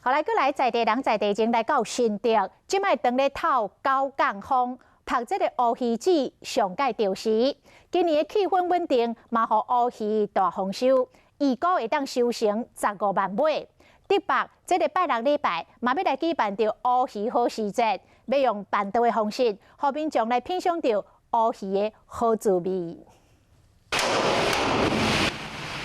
后来，来在地人在地前来到新竹，即摆当咧透9港风，晒这个乌鱼子上届钓时。今年的气氛稳定，嘛互乌鱼大丰收，预估会当收成15万尾。竹北这个拜六礼拜，嘛要来举办着乌鱼好时节，要用办桌的方式，互民众来品尝着乌鱼的好滋味。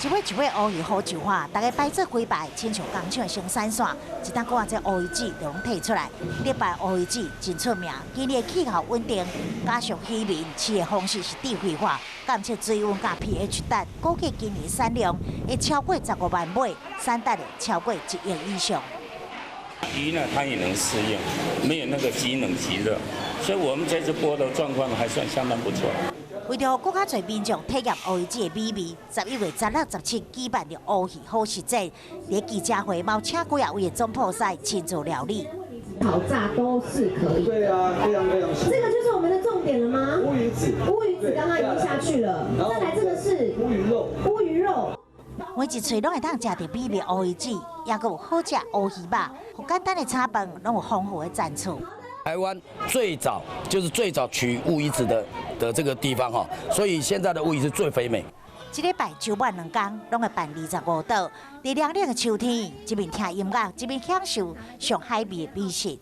一尾一尾乌鱼好就化，大家摆做几排，亲像工厂的生产线，一旦讲这乌鱼子就拢摕出来。礼拜乌鱼子真出名，今年气候稳定，加上渔民饲的方式是智慧化，监测水温甲 pH 值，估计今年产量会超过15万尾，产值超过1亿以上。鱼呢，它也能适应，没有那个极冷极热，所以我们这次播的状况还算相当不错。为着更加侪民众体验乌鱼子的美味，11月16、17举办的乌鱼好时节，在记者会猫请几啊位的总铺师亲自料理。烤炸都是可以。对啊，非常非常。这个就是我们的重点了吗？乌鱼子。乌鱼子刚刚已经下去了，再来这个是乌鱼肉。乌鱼肉。每一喙拢会当食到美味乌鱼子，也有好食乌鱼肉，和简单的炒饭拢有丰富的赞助。台湾最早取乌鱼子的这个地方哈，所以现在的乌鱼是最肥美。一礼拜周末2天，拢会办25道，在凉凉的秋天，一面听音乐，一面享受上海味的美食。